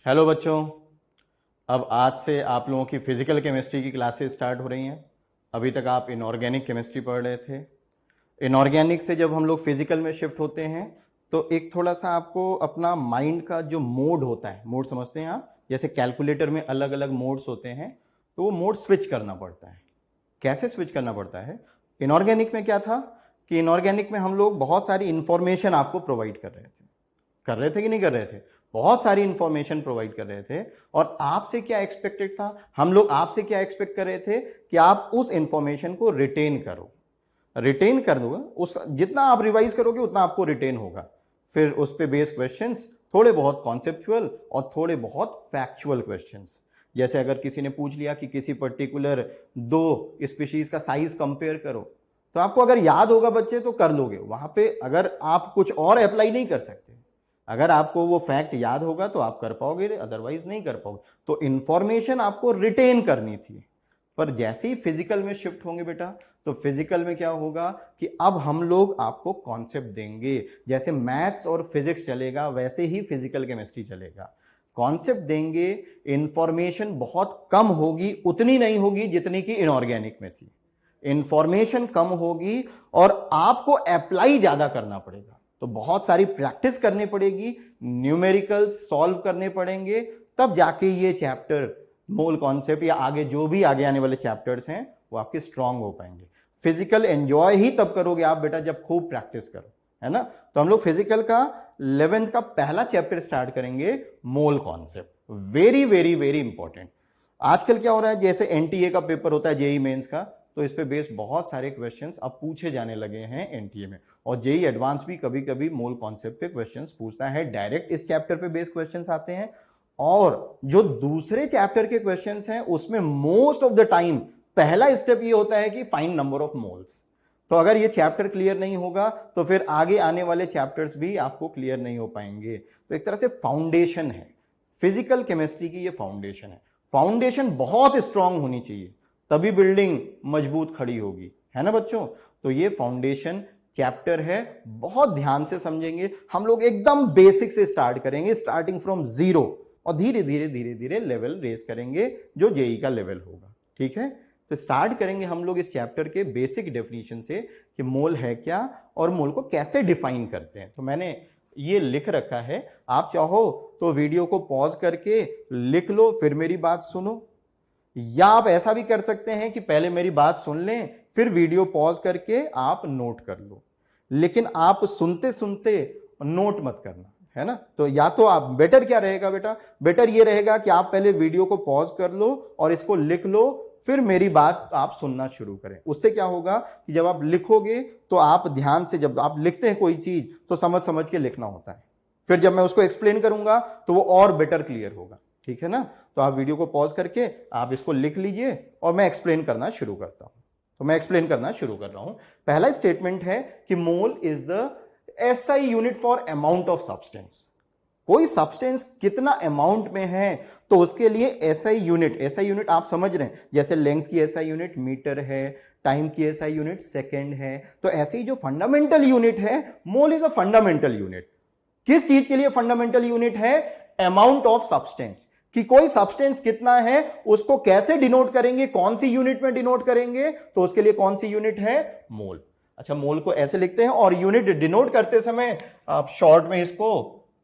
Hello बच्चों। अब आज से आप लोगों की फिजिकल केमिस्ट्री की क्लासेस स्टार्ट हो रही हैं। अभी तक आप इनऑर्गेनिक केमिस्ट्री पढ़ रहे थे। इनऑर्गेनिक से जब हम लोग फिजिकल में शिफ्ट होते हैं तो एक थोड़ा सा आपको अपना माइंड का जो मोड होता है, मोड समझते हैं आप, जैसे कैलकुलेटर में अलग अलग मोड्स होते हैं, तो वो मोड स्विच करना पड़ता है। कैसे स्विच करना पड़ता है? इनऑर्गेनिक में क्या था कि इनऑर्गेनिक में हम लोग बहुत सारी इंफॉर्मेशन आपको प्रोवाइड कर रहे थे कि नहीं कर रहे थे? बहुत सारी इंफॉर्मेशन प्रोवाइड कर रहे थे। और आपसे क्या एक्सपेक्टेड था? हम लोग आपसे क्या एक्सपेक्ट कर रहे थे कि आप उस इंफॉर्मेशन को रिटेन करो। रिटेन कर दो, उस जितना आप रिवाइज करोगे उतना आपको रिटेन होगा। फिर उस पे बेस्ड क्वेश्चंस, थोड़े बहुत कॉन्सेप्चुअल और थोड़े बहुत फैक्चुअल क्वेश्चंस। जैसे अगर किसी ने पूछ लिया कि किसी पर्टिकुलर दो स्पीशीज का साइज कंपेयर करो, तो आपको अगर याद होगा बच्चे तो कर लोगे वहां पे। अगर आप कुछ और अप्लाई नहीं कर सकते, अगर आपको वो फैक्ट याद होगा तो आप कर पाओगे, अदरवाइज नहीं कर पाओगे। तो इंफॉर्मेशन आपको रिटेन करनी थी। पर जैसे ही फिजिकल में शिफ्ट होंगे बेटा, तो फिजिकल में क्या होगा कि अब हम लोग आपको कॉन्सेप्ट देंगे। जैसे मैथ्स और फिजिक्स चलेगा वैसे ही फिजिकल केमिस्ट्री चलेगा। कॉन्सेप्ट देंगे, इंफॉर्मेशन बहुत कम होगी, उतनी नहीं होगी जितनी कि इनऑर्गेनिक में थी। इंफॉर्मेशन कम होगी और आपको अप्लाई ज्यादा करना पड़ेगा। तो बहुत सारी प्रैक्टिस करनी पड़ेगी, न्यूमेरिकल्स सॉल्व करने पड़ेंगे, तब जाके ये चैप्टर मोल कॉन्सेप्ट या आगे जो भी आगे आने वाले चैप्टर्स हैं वो आपके स्ट्रांग हो पाएंगे। फिजिकल एंजॉय ही तब करोगे आप बेटा जब खूब प्रैक्टिस करो, है ना। तो हम लोग फिजिकल का 11th का पहला चैप्टर स्टार्ट करेंगे, mole concept. Very very very important. आजकल क्या हो रहा है, जैसे एनटीए का पेपर होता है, जेई मेंस का, तो इस पे बेस्ड बहुत सारे क्वेश्चंस अब पूछे जाने लगे हैं एनटीए में। और जेई एडवांस भी कभी कभी मोल कॉन्सेप्ट पे क्वेश्चंस पूछता है, डायरेक्ट इस चैप्टर पे बेस्ड क्वेश्चंस आते हैं। और जो दूसरे चैप्टर के क्वेश्चंस हैं उसमें मोस्ट ऑफ द टाइम पहला स्टेप ये होता है कि फाइंड नंबर ऑफ मोल्स। तो अगर ये चैप्टर क्लियर नहीं होगा तो फिर आगे आने वाले चैप्टर्स भी आपको क्लियर नहीं हो पाएंगे। तो एक तरह से फाउंडेशन है फिजिकल केमिस्ट्री की, ये फाउंडेशन है। फाउंडेशन बहुत स्ट्रांग होनी चाहिए, तभी बिल्डिंग मजबूत खड़ी होगी, है ना बच्चों। तो ये फाउंडेशन चैप्टर है, बहुत ध्यान से समझेंगे हम लोग। एकदम बेसिक से स्टार्ट करेंगे, स्टार्टिंग फ्रॉम जीरो, और धीरे धीरे धीरे धीरे लेवल रेस करेंगे जो जेई का लेवल होगा। ठीक है, तो स्टार्ट करेंगे हम लोग इस चैप्टर के बेसिक डेफिनेशन से कि मोल है क्या और मोल को कैसे डिफाइन करते हैं। तो मैंने ये लिख रखा है, आप चाहो तो वीडियो को पॉज करके लिख लो, फिर मेरी बात सुनो। या आप ऐसा भी कर सकते हैं कि पहले मेरी बात सुन लें, फिर वीडियो पॉज करके आप नोट कर लो। लेकिन आप सुनते सुनते नोट मत करना, है ना। तो या तो आप, बेटर क्या रहेगा बेटा, बेटर ये रहेगा कि आप पहले वीडियो को पॉज कर लो और इसको लिख लो, फिर मेरी बात आप सुनना शुरू करें। उससे क्या होगा कि जब आप लिखोगे तो आप ध्यान से, जब आप लिखते हैं कोई चीज तो समझ समझ के लिखना होता है, फिर जब मैं उसको एक्सप्लेन करूंगा तो वो और बेटर क्लियर होगा। ठीक है ना। तो आप वीडियो को पॉज करके आप इसको लिख लीजिए और मैं एक्सप्लेन करना शुरू करता हूं। तो मैं एक्सप्लेन करना शुरू कर रहा हूं। पहला स्टेटमेंट है कि mole is the SI unit for amount of substance. कोई सब्सटेंस कितना अमाउंट में है तो उसके लिए एसआई यूनिट, एसआई यूनिट आप समझ रहे हैं, जैसे लेंथ की एसआई यूनिट मीटर है, टाइम की एसआई यूनिट सेकंड है। तो ऐसे ही जो फंडामेंटल यूनिट है, mole is a fundamental unit. किस चीज के लिए फंडामेंटल यूनिट है? Amount of substance. कि कोई सब्सटेंस कितना है उसको कैसे डिनोट करेंगे, कौन सी यूनिट में डिनोट करेंगे, तो उसके लिए कौन सी यूनिट है? मोल। अच्छा, मोल को ऐसे लिखते हैं और यूनिट डिनोट करते समय आप शॉर्ट में इसको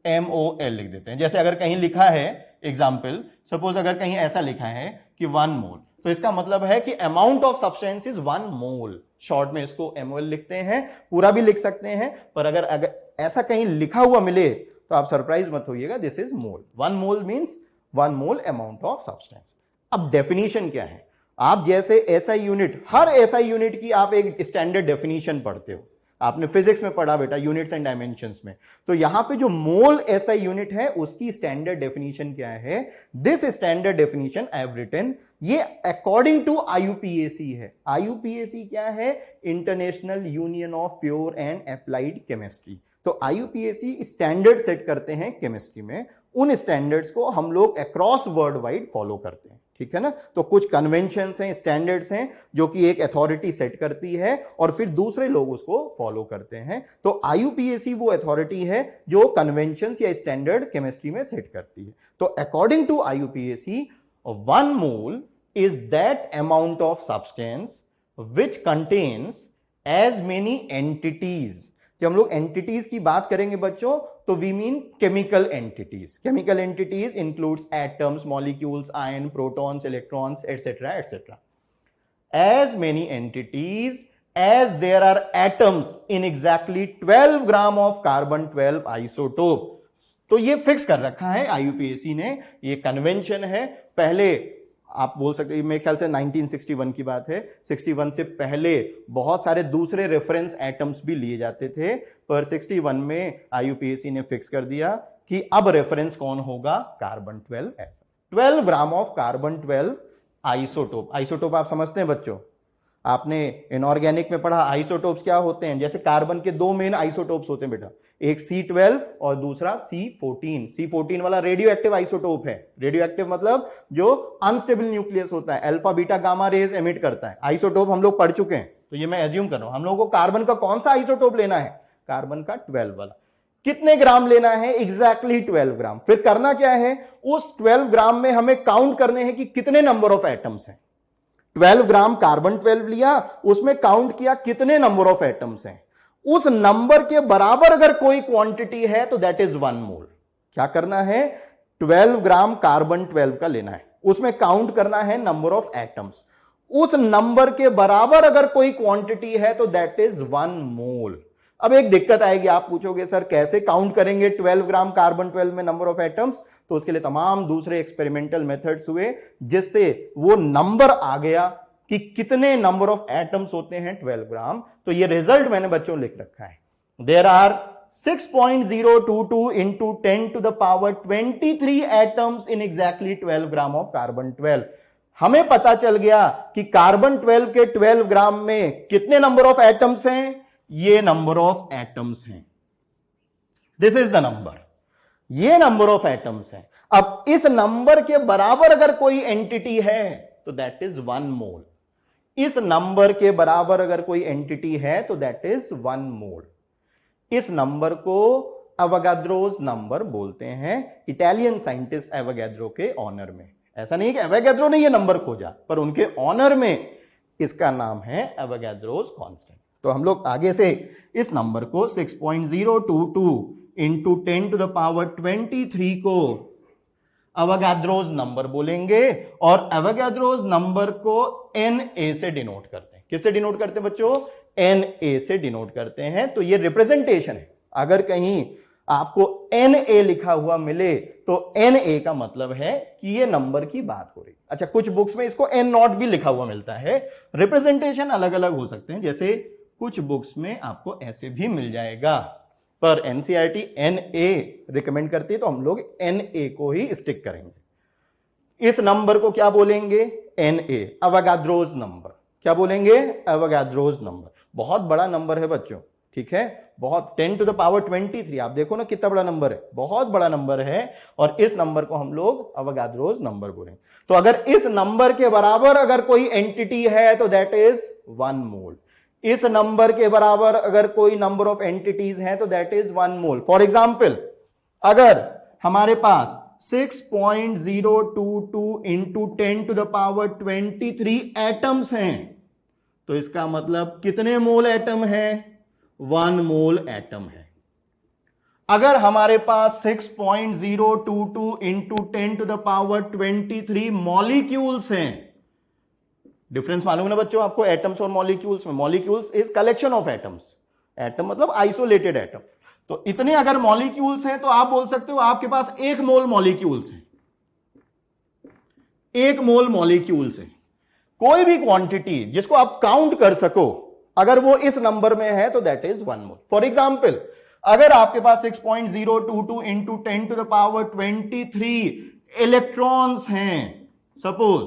MOL लिख देते हैं। जैसे अगर कहीं लिखा है, एग्जाम्पल सपोज अगर कहीं ऐसा लिखा है कि 1 मोल, तो इसका मतलब है कि amount of substance is 1 mole. Short में इसको MOL लिखते हैं, पूरा भी लिख सकते हैं, पर अगर ऐसा कहीं लिखा हुआ मिले तो आप सरप्राइज मत होइएगा, this is mole. 1 mole means 1 mole amount of substance. अब डेफिनेशन क्या है? आप जैसे एसआई यूनिट, हर एसआई यूनिट की आप एक स्टैंडर्ड डेफिनेशन पढ़ते हो, आपने फिजिक्स में पढ़ा बेटा, यूनिट्स एंड डायमेंशंस में। तो यहां पे जो मोल एसआई यूनिट है उसकी स्टैंडर्ड डेफिनेशन क्या है? This standard definition I have written, ये अकॉर्डिंग टू आईयूपीएसी है। आईयूपीएसी क्या है? International union of pure and applied chemistry. तो IUPAC स्टैंडर्ड सेट करते हैं केमिस्ट्री में, उन स्टैंडर्ड्स को हम लोग अक्रॉस वर्ल्ड वाइड फॉलो करते हैं, ठीक है ना। तो कुछ कन्वेंशंस हैं, स्टैंडर्ड्स हैं जो कि एक अथॉरिटी सेट करती है और फिर दूसरे लोग उसको फॉलो करते हैं। तो IUPAC वो अथॉरिटी है जो कन्वेंशंस या स्टैंडर्ड केमिस्ट्री में सेट करती है। तो according to IUPAC 1 mole is that amount of substance which contains as many entities. जब हम लोग एंटिटीज की बात करेंगे बच्चों तो we mean chemical entities. Chemical entities includes atoms, molecules, ion, protons, electrons, etcetera etcetera. As many entities as there are atoms in exactly 12 gram of carbon 12 isotope. तो ये फिक्स कर रखा है IUPAC ने, ये कन्वेंशन है। पहले आप बोल सकते हैं, मेरे ख्याल से 1961 की बात है, 61 से पहले बहुत सारे दूसरे रेफरेंस एटम्स भी लिए जाते थे, पर 61 में IUPAC ने फिक्स कर दिया कि अब रेफरेंस कौन होगा, कार्बन 12। ऐसा 12 gram of carbon 12 isotope. Isotope आप समझते हैं बच्चों, आपने इनऑर्गेनिक में पढ़ा आइसोटोप्स क्या होते हैं। जैसे कार्बन के दो मेन आइसोटोप्स होते हैं बेटा, एक C12 और दूसरा C14। C14 वाला रेडियो एक्टिव आइसोटोप है। रेडियो एक्टिव मतलब जो अनस्टेबल न्यूक्लियस होता है, alpha beta gamma rays emit करता है। आइसोटोप हम लोग पढ़ चुके हैं, तो ये मैं एज्यूम कर रहा हूं हम लोगों को कार्बन का कौन सा आइसोटोप लेना है, कार्बन का 12 वाला। कितने ग्राम लेना है, एग्जैक्टली 12 ग्राम। फिर करना क्या है, उस 12 ग्राम में हमें काउंट करने हैं कि कितने नंबर ऑफ एटम्स हैं। 12 ग्राम कार्बन 12 लिया, उसमें काउंट किया कितने नंबर ऑफ एटम्स हैं। उस नंबर के बराबर अगर कोई क्वांटिटी है तो दैट इज 1 मोल। क्या करना है, 12 ग्राम कार्बन 12 का लेना है, उसमें काउंट करना है नंबर ऑफ एटम्स। उस नंबर के बराबर अगर कोई क्वांटिटी है तो दैट इज 1 मोल। अब एक दिक्कत आएगी, आप पूछोगे सर कैसे काउंट करेंगे 12 ग्राम कार्बन 12 में नंबर ऑफ एटम्स। तो उसके लिए तमाम दूसरे एक्सपेरिमेंटल मेथड्स हुए, जिससे वो नंबर आ गया कि कितने नंबर ऑफ एटम्स होते हैं 12 ग्राम। तो ये रिजल्ट मैंने बच्चों लिख रखा है। There are 6.022 into 10 to the power 23 atoms in exactly 12 gram of carbon 12। हमें पता चल गया कि कार्बन 12 के 12 ग्राम में कितने नंबर ऑफ एटम्स हैं, ये नंबर ऑफ एटम्स हैं। दिस इज द नंबर, ये नंबर ऑफ एटम्स हैं। अब इस नंबर के बराबर अगर कोई एंटिटी है तो दैट इज 1 मोल। इस नंबर के बराबर अगर कोई एंटिटी है तो दैट इज 1 मोल। इस नंबर को अवोगाद्रोस नंबर बोलते हैं, इटालियन साइंटिस्ट एवोगाद्रो के ऑनर में। ऐसा नहीं है कि एवोगाद्रो ने ये नंबर खोजा, पर उनके ऑनर में इसका नाम है एवोगाद्रोस कांस्टेंट। तो हम लोग आगे से इस नंबर को 6.022 इंटू 10 टू द पावर 23 को अवोगाद्रोस नंबर बोलेंगे, और अवोगाद्रोस नंबर को Na से डिनोट करते हैं। किससे डिनोट करते हैं बच्चों, Na से डिनोट करते हैं। तो ये रिप्रेजेंटेशन है। अगर कहीं आपको Na लिखा हुआ मिले तो Na का मतलब है कि ये नंबर की बात हो रही। अच्छा, कुछ बुक्स में इसको N0 भी लिखा हुआ मिलता है। रिप्रेजेंटेशन अलग अलग हो सकते हैं, जैसे कुछ बुक्स में आपको ऐसे भी मिल जाएगा, पर NCERT Na रिकमेंड करती है तो हम लोग Na को ही स्टिक करेंगे। इस नंबर को क्या बोलेंगे, Na, अवोगाद्रोस नंबर। क्या बोलेंगे, अवोगाद्रोस नंबर। बहुत बड़ा नंबर है बच्चों, ठीक है, बहुत 10 टू द पावर 23। आप देखो ना कितना बड़ा नंबर है, बहुत बड़ा नंबर है, और इस नंबर को हम लोग अवोगाद्रोस नंबर बोलेंगे। तो अगर इस नंबर के बराबर अगर कोई एंटिटी है तो दैट इज 1 मोल। इस नंबर के बराबर अगर कोई नंबर ऑफ एंटिटीज हैं तो that is 1 mole. For example, अगर हमारे पास 6.022 into 10 to the power 23 atoms हैं, तो इसका मतलब कितने मोल एटम है, 1 मोल एटम है। अगर हमारे पास 6.022 into 10 to the power 23 molecules हैं, डिफरेंस मालूम है ना बच्चों आपको एटम्स और मॉलिक्यूल्स में। Molecules is collection of atoms, atom मतलब आइसोलेटेड एटम। तो इतने अगर मॉलिक्यूल्स हैं तो आप बोल सकते हो आपके पास 1 मोल मॉलिक्यूल्स हैं, 1 मोल मॉलिक्यूल्स हैं। कोई भी क्वांटिटी जिसको आप काउंट कर सको, अगर वो इस नंबर में है तो that is 1 mole. For example, अगर आपके पास 6.022 into 10 to the power 23 electrons हैं सपोज,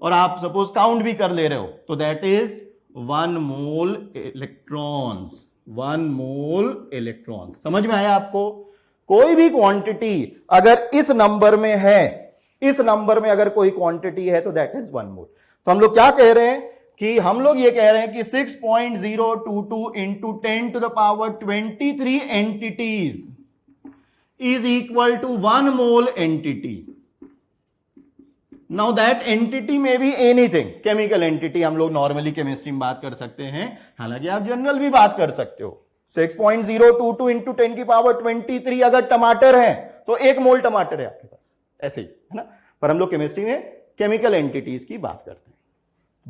और आप सपोज काउंट भी कर ले रहे हो, तो that is 1 mole electrons. 1 mole electron. समझ में आया आपको? कोई भी क्वांटिटी अगर इस नंबर में है, इस नंबर में अगर कोई क्वांटिटी है तो दैट इज 1 मोल। तो हम लोग क्या कह रहे हैं कि हम लोग ये कह रहे हैं कि 6.022 into 10 to the power 23 entities is equal to 1 mole entity. Now that entity may be anything. Chemical entity हम लोग नॉर्मली केमिस्ट्री में बात कर सकते हैं, हालांकि आप जनरल भी बात कर सकते हो। 6.022 इंटू 10 की पावर 23 अगर टमाटर है तो 1 मोल टमाटर है आपके पास, ऐसे ही है ना। पर हम लोग केमिस्ट्री में केमिकल एंटिटीज की बात करते हैं।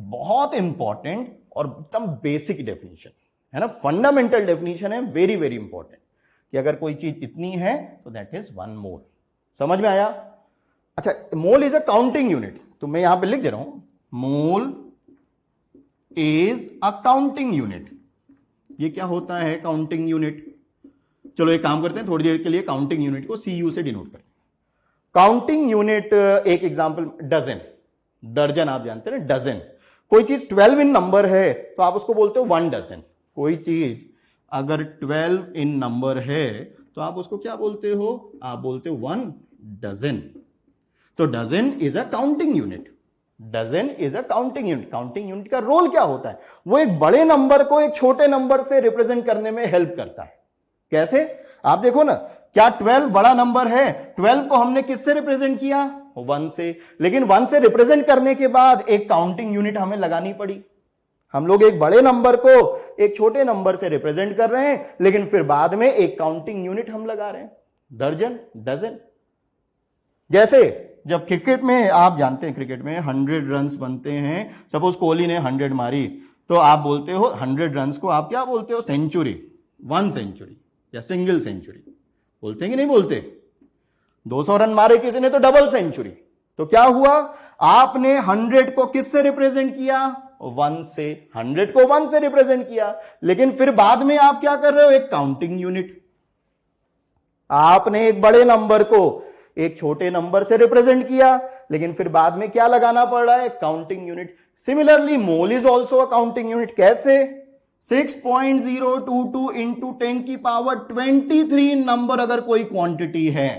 बहुत इंपॉर्टेंट और एकदम बेसिक डेफिनेशन है ना, फंडामेंटल डेफिनेशन है, वेरी वेरी इंपॉर्टेंट, कि अगर कोई चीज इतनी है तो दैट इज 1 मोल। समझ में आया? अच्छा, mole is a counting unit, तो मैं यहां पे लिख दे रहा हूं, mole is a counting unit. ये क्या होता है काउंटिंग यूनिट? चलो एक काम करते हैं, थोड़ी देर के लिए काउंटिंग यूनिट को CU से डिनोट करते हैं। काउंटिंग यूनिट, एक एग्जांपल, डजन। दर्जन आप जानते हैं ना, डजन। कोई चीज 12 इन नंबर है तो आप उसको बोलते हो 1 डजन। कोई चीज अगर 12 इन नंबर है तो आप उसको क्या बोलते हो? आप बोलते हो 1 डजन। तो dozen is a counting unit. Dozen is a counting unit. Counting unit का रोल क्या होता है? वो एक बड़े नंबर को एक छोटे नंबर से रिप्रेजेंट करने में हेल्प करता है। कैसे? आप देखो ना, क्या 12 बड़ा नंबर है? 12 को हमने किससे रिप्रेजेंट किया? 1 से। लेकिन 1 से रिप्रेजेंट करने के बाद एक काउंटिंग यूनिट हमें लगानी पड़ी। हम लोग एक बड़े नंबर को एक छोटे नंबर से रिप्रेजेंट कर रहे हैं, लेकिन फिर बाद में एक काउंटिंग यूनिट हम लगा रहे हैं, दर्जन, डजन। जैसे जब क्रिकेट में, आप जानते हैं क्रिकेट में 100 रन्स बनते हैं, सपोज कोहली ने 100 मारी, तो आप बोलते हो 100 रन्स को आप क्या बोलते हो? सेंचुरी, 1 सेंचुरी या सिंगल सेंचुरी बोलते हैं कि नहीं बोलते? 200 रन मारे किसी ने तो डबल सेंचुरी। तो क्या हुआ? आपने 100 को किससे रिप्रेजेंट किया? 1 से। 100 को 1 से रिप्रेजेंट किया, लेकिन फिर बाद में आप क्या कर रहे हो? एक काउंटिंग यूनिट। आपने एक बड़े नंबर को एक छोटे नंबर से रिप्रेजेंट किया, लेकिन फिर बाद में क्या लगाना पड़ रहा है? Counting unit. Similarly mole is also a counting unit. कैसे? 6.022 इंटू 10 की पावर 23 नंबर अगर कोई क्वांटिटी है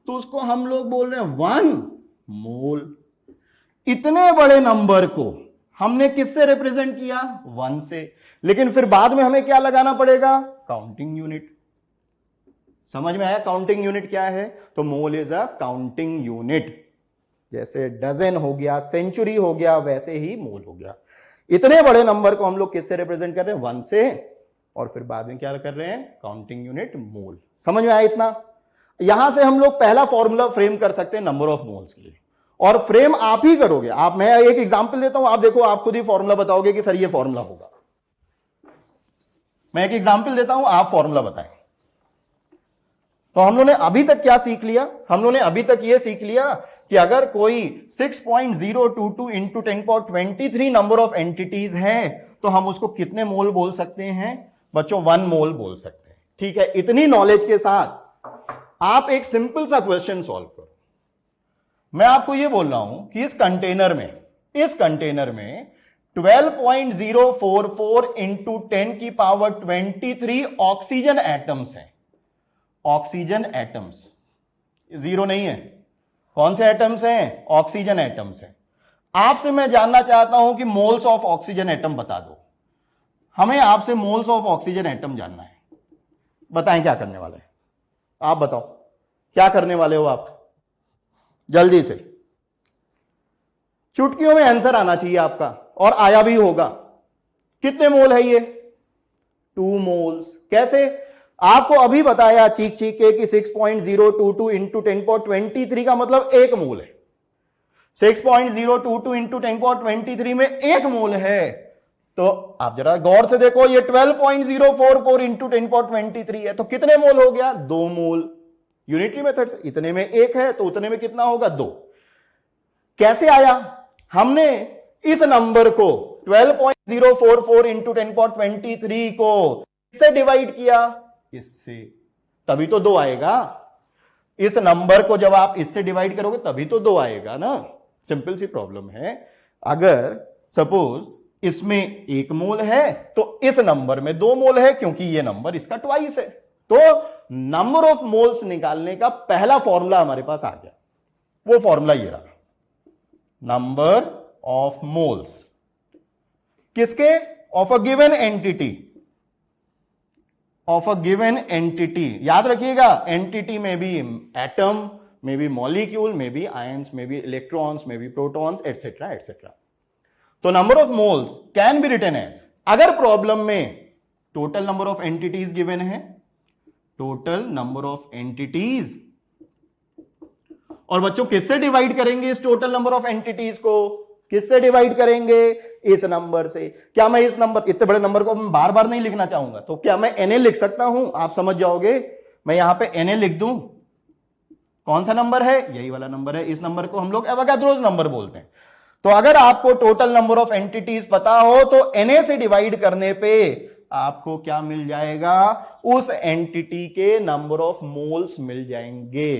तो उसको हम लोग बोल रहे हैं 1 मोल। इतने बड़े नंबर को हमने किससे रिप्रेजेंट किया? 1 से। लेकिन फिर बाद में हमें क्या लगाना पड़ेगा? Counting unit. समझ में आया काउंटिंग यूनिट क्या है? तो mole is a counting unit. जैसे डजन हो गया, सेंचुरी हो गया, वैसे ही मोल हो गया। इतने बड़े नंबर को हम लोग किससे रिप्रेजेंट कर रहे हैं? 1 से। और फिर बाद में क्या कर रहे हैं? काउंटिंग यूनिट, मोल। समझ में आया इतना? यहां से हम लोग पहला फॉर्मूला फ्रेम कर सकते हैं नंबर ऑफ मोल्स के लिए, और फ्रेम आप ही करोगे। आप, मैं एक एग्जांपल देता हूं, आप देखो, आप खुद ही फॉर्मूला बताओगे कि सर ये फॉर्मूला होगा। मैं एक एग्जांपल देता हूं, आप फॉर्मूला बताएं। तो हम लोगों ने अभी तक क्या सीख लिया? हम लोगों ने अभी तक यह सीख लिया कि अगर कोई 6.022 इंटू 10⁻23 नंबर ऑफ एंटिटीज है तो हम उसको कितने मोल बोल सकते हैं? बच्चों 1 मोल बोल सकते हैं। ठीक है, इतनी नॉलेज के साथ आप एक सिंपल सा क्वेश्चन सॉल्व करो। मैं आपको यह बोल रहा हूं कि इस कंटेनर में 12.044 इंटू 10 की पावर 23 ऑक्सीजन एटम्स हैं। ऑक्सीजन एटम्स, जीरो नहीं है। कौन से एटम्स हैं? ऑक्सीजन एटम्स हैं। आपसे मैं जानना चाहता हूं कि मोल्स ऑफ ऑक्सीजन एटम बता दो। हमें आपसे मोल्स ऑफ ऑक्सीजन एटम जानना है। बताएं क्या करने वाले हैं? आप बताओ क्या करने वाले हो आप? जल्दी से, चुटकियों में आंसर आना चाहिए आपका, और आया भी होगा। कितने मोल है ये? 2 मोल्स। कैसे? आपको अभी बताया चीख चीख के कि 6.022 इंटू 10⁻23 का मतलब 1 मोल है। 6.022 इंटू 10⁻23 में 1 मोल है। तो आप जरा गौर से देखो, ये 12.044 इंटू 10⁻23 है, तो कितने मोल हो गया? 2 मोल। यूनिटरी मेथड से इतने में 1 है तो उतने में कितना होगा? 2। कैसे आया? हमने इस नंबर को 12.044 इंटू 10⁻23 को इससे डिवाइड किया, इससे, तभी तो 2 आएगा। इस नंबर को जब आप इससे डिवाइड करोगे तभी तो 2 आएगा ना। सिंपल सी प्रॉब्लम है। अगर सपोज इसमें 1 मोल है तो इस नंबर में 2 मोल है, क्योंकि ये नंबर इसका ट्वाइस है। तो नंबर ऑफ मोल्स निकालने का पहला फॉर्मूला हमारे पास आ गया। वो फॉर्मूला ये रहा, नंबर ऑफ मोल्स किसके, of a given entity, of a given entity. याद रखिएगा, एंटिटी में भी एटम, में भी मॉलिक्यूल, में भी आयंस, में भी इलेक्ट्रॉन्स, में भी प्रोटॉन्स, एटसेट्रा एटसेट्रा। तो number of moles can be written as, अगर प्रॉब्लम में total number of entities given है, टोटल नंबर ऑफ एंटिटीज, और बच्चों किससे डिवाइड करेंगे इस टोटल नंबर ऑफ एंटिटीज को, किससे डिवाइड करेंगे, इस नंबर से। क्या मैं इस नंबर, इतने बड़े नंबर को मैं बार बार नहीं लिखना चाहूंगा, तो क्या मैं Na लिख सकता हूं, आप समझ जाओगे। मैं यहां पे Na लिख दूं, कौन सा नंबर है, यही वाला नंबर है। इस नंबर को हम लोग एवोगाड्रोस नंबर बोलते हैं। तो अगर आपको टोटल नंबर ऑफ एंटिटीज पता हो तो Na से डिवाइड करने पे आपको क्या मिल जाएगा, उस एंटिटी के नंबर ऑफ मोल्स मिल जाएंगे।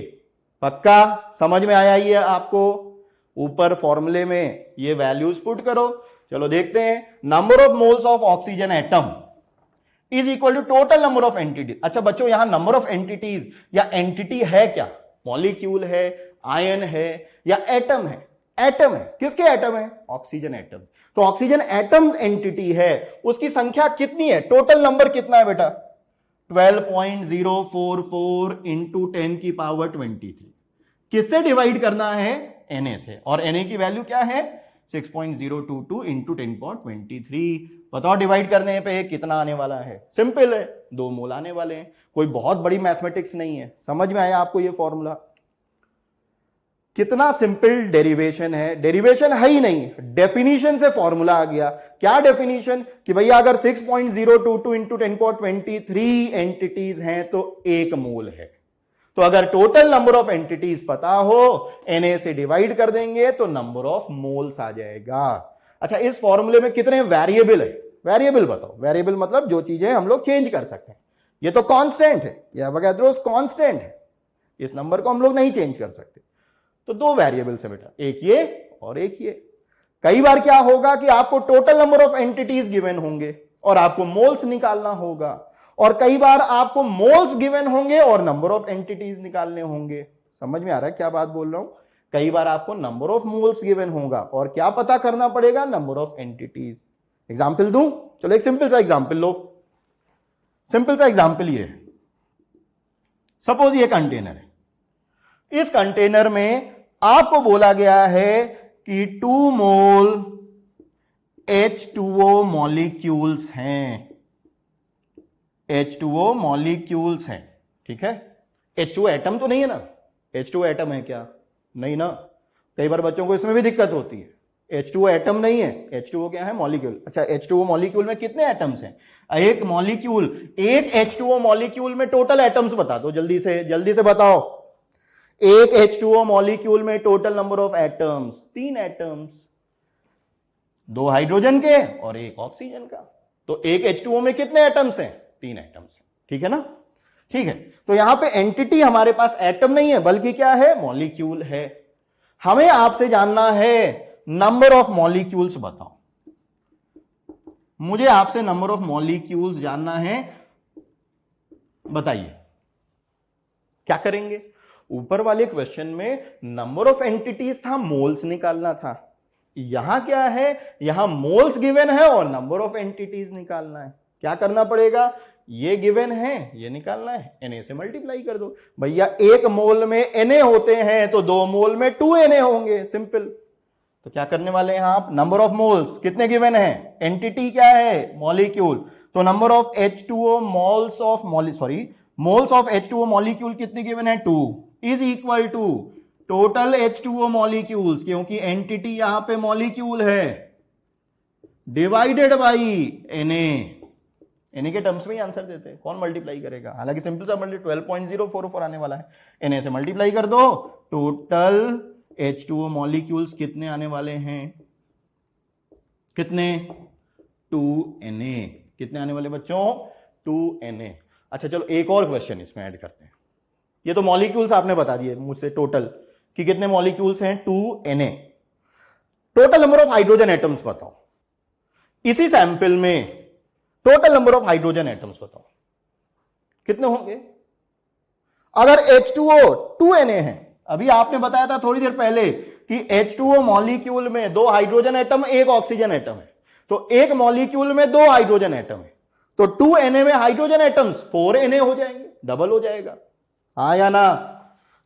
पक्का समझ में आया ये आपको। ऊपर फॉर्मूले में ये वैल्यूज पुट करो। चलो देखते हैं, number of moles of oxygen atom is equal to total number of entities. अच्छा बच्चों, यहां नंबर ऑफ एंटिटीज या एंटिटी है क्या, मॉलिक्यूल है, आयन है या एटम है, एटम है। किसके एटम है, ऑक्सीजन एटम। तो ऑक्सीजन एटम एंटिटी है, उसकी संख्या कितनी है, टोटल नंबर कितना है बेटा, 12.044 इंटू 10 की पावर 23। किससे डिवाइड करना है, Na से, और Na की वैल्यू क्या है 6.022 इंटू 10.23। बताओ डिवाइड करने पे कितना आने वाला है, सिंपल है, 2 मोल आने वाले हैं। कोई बहुत बड़ी मैथमेटिक्स नहीं है। समझ में आया आपको ये फॉर्मूला, कितना सिंपल डेरिवेशन है। डेरिवेशन है ही नहीं, डेफिनेशन से फॉर्मूला आ गया। क्या डेफिनेशन, कि भैया अगर 6.022 इंटू 10.23 एंटिटीज हैं तो 1 मोल है। तो अगर टोटल नंबर ऑफ एंटिटीज पता हो, Na से डिवाइड कर देंगे तो नंबर ऑफ मोल्स आ जाएगा। अच्छा, इस फॉर्मूले में कितने वेरिएबल है, वेरिएबल बताओ। वेरिएबल मतलब जो चीजें हम लोग चेंज कर सकते हैं। ये तो कांस्टेंट है, ये एवोगाड्रोस कांस्टेंट है, इस नंबर को हम लोग नहीं चेंज कर सकते। तो 2 वेरिएबल्स है बेटा, एक ये और एक ये। कई बार क्या होगा कि आपको total number of entities given होंगे और आपको मोल्स निकालना होगा, और कई बार आपको मोल्स गिवन होंगे और नंबर ऑफ एंटिटीज निकालने होंगे। समझ में आ रहा है क्या बात बोल रहा हूं। कई बार आपको नंबर ऑफ मोल्स गिवन होगा और क्या पता करना पड़ेगा, नंबर ऑफ एंटिटीज। एग्जाम्पल दूं, चलो एक सिंपल सा एग्जाम्पल लो। सिंपल सा एग्जाम्पल ये है, सपोज ये कंटेनर है, इस कंटेनर में आपको बोला गया है कि 2 मोल H2O मॉलिक्यूल्स हैं, H2O मॉलिक्यूल्स हैं, ठीक है। H2O एटम तो नहीं है ना, H2O एटम है क्या, नहीं ना। कई बार बच्चों को इसमें भी दिक्कत होती है, H2O एटम नहीं है, H2O क्या है, मॉलिक्यूल। अच्छा, H2O मॉलिक्यूल में कितने एटम्स हैं, एक मॉलिक्यूल, एक H2O मॉलिक्यूल में टोटल एटम्स बता दो, जल्दी से बताओ। एक H2O मॉलिक्यूल में total number of atoms 3 atoms, 2 hydrogen के और 1 ऑक्सीजन का। तो एक H2O में कितने एटम्स हैं, 3 एटम्स हैं, ठीक है ना। ठीक है, तो यहां पे एंटिटी हमारे पास एटम नहीं है बल्कि क्या है, मॉलिक्यूल है। हमें आपसे जानना है नंबर ऑफ मॉलिक्यूल्स बताओ। मुझे आपसे नंबर ऑफ मॉलिक्यूल्स जानना है, बताइए क्या करेंगे। ऊपर वाले क्वेश्चन में नंबर ऑफ एंटिटीज था, मोल्स निकालना था। यहां क्या है, यहां मोल्स गिवन है और नंबर ऑफ एंटिटीज निकालना है। क्या करना पड़ेगा, ये गिवन है, ये निकालना है, Na से मल्टीप्लाई कर दो। भैया 1 मोल में Na होते हैं तो 2 मोल में 2 Na होंगे, सिंपल। तो क्या करने वाले हैं आप, नंबर ऑफ मोल्स कितने गिवन है, एंटिटी क्या है, मॉलिक्यूल। तो number of H2O moles of H2O molecule कितने गिवन है, 2 is equal to total H2O molecules, क्योंकि एंटिटी यहां पे मॉलिक्यूल है, डिवाइडेड बाई Na के टर्म्स में ही आंसर देते हैं, कौन मल्टीप्लाई करेगा। हालांकि सिंपल सा मल्टी 12.044 आने वाला है, Na से मल्टीप्लाई कर दो। टोटल H2O मॉलिक्यूल्स कितने आने वाले हैं, कितने, 2Na। कितने आने वाले बच्चों, 2Na। अच्छा चलो एक और क्वेश्चन इसमें ऐड करते हैं। ये तो मॉलिक्यूल्स आपने बता दिए मुझसे टोटल कि कितने मॉलिक्यूल्स हैं, 2Na। Total number of hydrogen atoms बताओ। इसी सैंपल में total number of hydrogen atoms बताओ कितने होंगे। अगर H2O 2Na है, अभी आपने बताया था थोड़ी देर पहले कि H2O मॉलिक्यूल में 2 हाइड्रोजन एटम 1 ऑक्सीजन एटम है, तो एक मॉलिक्यूल में 2 हाइड्रोजन एटम है, तो 2Na में हाइड्रोजन एटम्स 4Na हो जाएंगे, डबल हो जाएगा, हाँ या ना।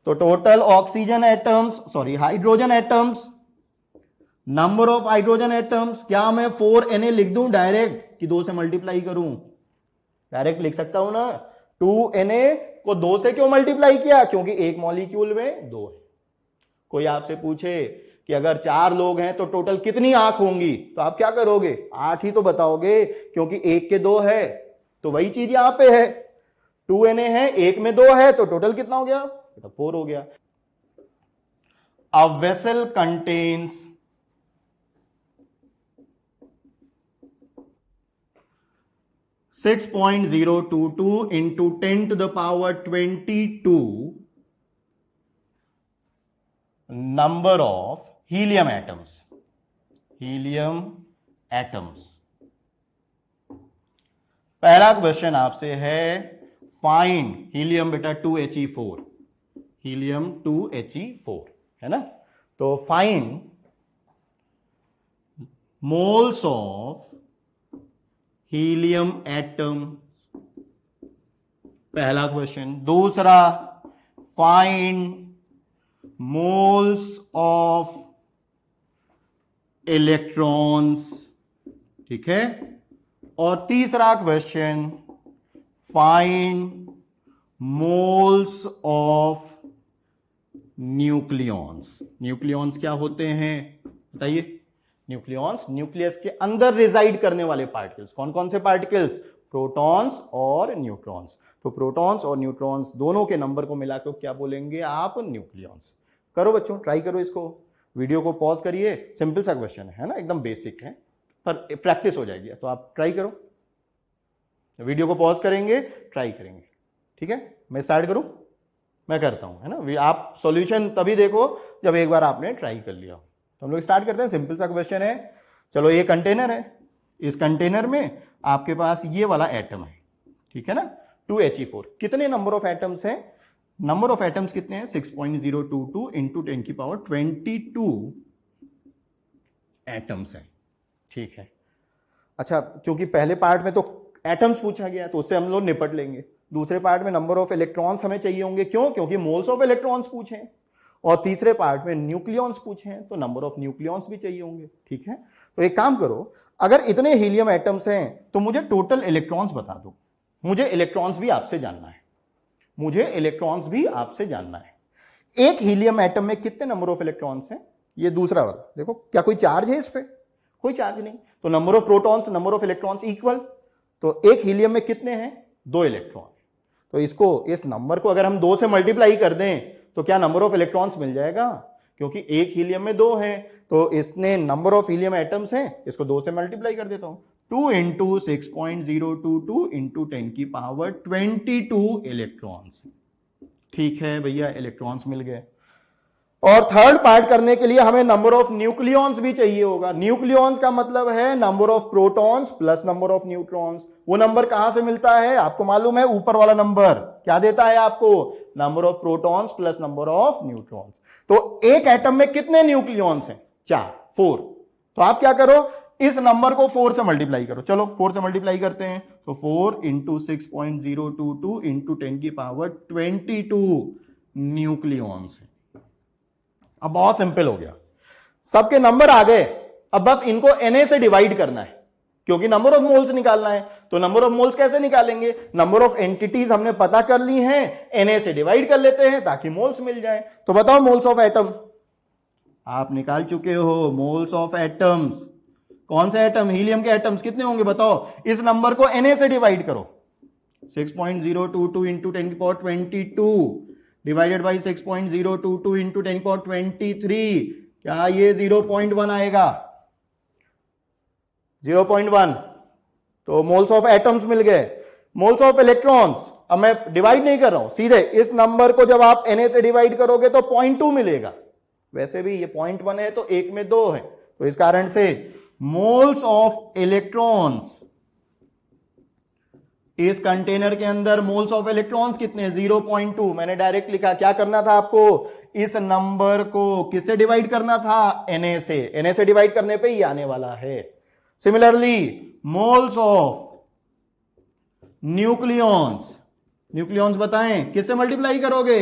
तो total oxygen atoms, sorry hydrogen atoms, number of hydrogen atoms, क्या मैं 4Na लिख दूं डायरेक्ट कि 2 से मल्टीप्लाई करूं? डायरेक्ट लिख सकता हूं ना। 2Na को 2 से क्यों मल्टीप्लाई किया? क्योंकि एक मॉलिक्यूल में 2 है। कोई आपसे पूछे कि अगर 4 लोग हैं तो टोटल कितनी आंख होंगी, तो आप क्या करोगे? 8 ही तो बताओगे, क्योंकि एक के 2 है। तो वही चीज यहां पे है, 2Na है, एक में 2 है, तो टोटल कितना हो गया? 4 हो गया। A vessel contains 6.022 into 10 to the power 22 number of helium atoms. Helium atoms. पहला क्वेश्चन आपसे है फाइंड हीलियम बेटा 2He4, हीलियम 2He4 है ना। तो find moles of helium atom, पहला क्वेश्चन। दूसरा, फाइंड मोल्स ऑफ इलेक्ट्रॉन्स, ठीक है। और तीसरा question, find moles of nucleons. Nucleons क्या होते हैं बताइए? न्यूक्लियॉन्स न्यूक्लियस के अंदर रिजाइड करने वाले पार्टिकल्स। कौन कौन से पार्टिकल्स? प्रोटॉन्स और न्यूट्रॉन्स। तो प्रोटॉन्स और न्यूट्रॉन्स दोनों के नंबर को मिलाकर क्या बोलेंगे आप? न्यूक्लियॉन्स। करो बच्चों, ट्राई करो इसको, वीडियो को पॉज करिए। सिंपल सा क्वेश्चन है ना, एकदम बेसिक है, पर प्रैक्टिस हो जाएगी। तो आप ट्राई करो, वीडियो को पॉज करेंगे, ट्राई करेंगे, ठीक है। मैं स्टार्ट करूं? मैं करता हूं, है ना। आप सॉल्यूशन तभी देखो जब एक बार आपने ट्राई कर लिया। तो हम लोग स्टार्ट करते हैं। सिंपल सा क्वेश्चन है। चलो, ये कंटेनर है, इस कंटेनर में आपके पास ये वाला एटम है, ठीक है ना, 2He4। कितने नंबर ऑफ एटम्स हैं? नंबर ऑफ एटम्स कितने हैं? 6.022 इंटू 10 की पावर 22 एटम्स हैं, ठीक है। अच्छा, क्योंकि पहले पार्ट में तो एटम्स पूछा गया तो उससे हम लोग निपट लेंगे। दूसरे पार्ट में नंबर ऑफ इलेक्ट्रॉन्स हमें चाहिए होंगे, क्यों? क्योंकि मोल्स ऑफ इलेक्ट्रॉन्स पूछे हैं। और तीसरे पार्ट में न्यूक्लियॉन्स पूछे हैं, तो नंबर ऑफ न्यूक्लियॉन्स भी चाहिए होंगे, ठीक है। तो एक काम करो, अगर इतने हीलियम एटम्स हैं तो मुझे टोटल इलेक्ट्रॉन्स बता दो। मुझे इलेक्ट्रॉन्स भी आपसे जानना है, मुझे इलेक्ट्रॉन्स भी आपसे जानना है। एक हीलियम एटम में कितने नंबर ऑफ इलेक्ट्रॉन्स हैं? ये दूसरा वाला देखो, क्या कोई चार्ज है इस पे? कोई चार्ज नहीं। तो number of protons, number of electrons equal. तो एक हीलियम में कितने हैं? 2 इलेक्ट्रॉन। तो इसको, इस नंबर को अगर हम 2 से मल्टीप्लाई कर दें तो क्या नंबर ऑफ इलेक्ट्रॉन्स मिल जाएगा? क्योंकि एक हीलियम में 2 हैं, तो इसने नंबर ऑफ हीलियम एटम्स हैं, इसको 2 से मल्टीप्लाई कर देता हूं। 2 इंटू 6.022 इंटू 10 की पावर 22 इलेक्ट्रॉन्स, ठीक है भैया, इलेक्ट्रॉन्स मिल गए। और थर्ड पार्ट करने के लिए हमें नंबर ऑफ न्यूक्लियॉन्स भी चाहिए होगा। न्यूक्लियॉन्स का मतलब है number of protons plus number of neutrons. वो नंबर कहां से मिलता है? आपको मालूम है, ऊपर वाला नंबर क्या देता है आपको? Number of protons plus number of neutrons. तो एक एटम में कितने न्यूक्लियॉन्स हैं? 4। तो आप क्या करो, इस नंबर को 4 से मल्टीप्लाई करो। चलो 4 से मल्टीप्लाई करते हैं। तो 4 इंटू 6.022 इंटू 10 की पावर 22 न्यूक्लियॉन्स। अब बहुत सिंपल हो गया, सबके नंबर आ गए। अब बस इनको Na से डिवाइड करना है, क्योंकि नंबर ऑफ मोल्स निकालना है। तो नंबर ऑफ मोल्स कैसे निकालेंगे? नंबर ऑफ एंटिटीज हमने पता कर ली हैं, Na से डिवाइड कर लेते हैं ताकि मोल्स मिल जाए। तो बताओ मोल्स ऑफ एटम, आप निकाल चुके हो मोल्स ऑफ एटम्स। कौन से एटम? हीलियम के एटम्स कितने होंगे बताओ? इस नंबर को Na से डिवाइड करो। 6.022 इंटू 10 की पावर 22 डिवाइडेड बाई 6.022 इंटू 10 की पावर 23। क्या ये 0.1 आएगा? 0.1। तो मोल्स ऑफ एटम्स मिल गए। मोल्स ऑफ इलेक्ट्रॉन्स, अब मैं डिवाइड नहीं कर रहा हूं, सीधे इस नंबर को जब आप Na से डिवाइड करोगे तो 0.2 मिलेगा। वैसे भी ये 0.1 है तो एक में 2 है, तो इस कारण से मोल्स ऑफ इलेक्ट्रॉन्स, इस कंटेनर के अंदर मोल्स ऑफ इलेक्ट्रॉन्स कितने, 0.2। मैंने डायरेक्ट लिखा, क्या करना था आपको, इस नंबर को किससे डिवाइड करना था, Na से। Na से डिवाइड करने पे ही आने वाला है। Similarly moles of nucleons, nucleons बताएं किससे मल्टीप्लाई करोगे,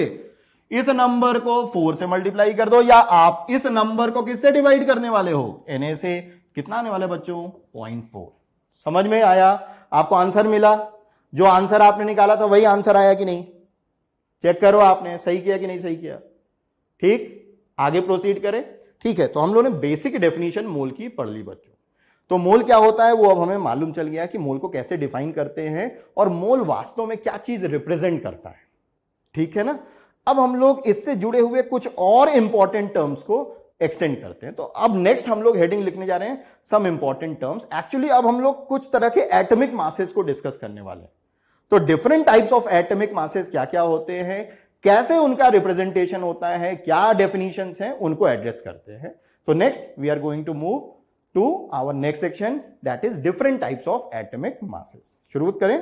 इस नंबर को 4 से मल्टीप्लाई कर दो, या आप इस नंबर को किससे डिवाइड करने वाले हो, Na से। कितना आने वाला बच्चों, 0.4। समझ में आया, आपको आंसर मिला, जो आंसर आपने निकाला था वही आंसर आया कि नहीं, चेक करो आपने सही किया कि नहीं सही किया। ठीक, आगे प्रोसीड करें। ठीक है, तो हम लोगों ने बेसिक डेफिनेशन मोल की पढ़ ली बच्चों। तो मोल क्या होता है वो अब हमें मालूम चल गया कि मोल को कैसे डिफाइन करते हैं और मोल वास्तव में क्या चीज रिप्रेजेंट करता है। ठीक है ना। अब हम लोग इससे जुड़े हुए कुछ और इंपॉर्टेंट टर्म्स को एक्सटेंड करते हैं। तो अब नेक्स्ट हम लोग हेडिंग लिखने जा रहे हैं सम इंपॉर्टेंट टर्म्स। एक्चुअली अब हम लोग कुछ तरह के एटॉमिक मासेस को डिस्कस करने वाले हैं। तो different types of atomic masses क्या क्या होते हैं, कैसे उनका रिप्रेजेंटेशन होता है, क्या डेफिनेशंस हैं, उनको एड्रेस करते हैं। तो next we are going to move to our next section, that is different types of atomic masses. शुरू करें।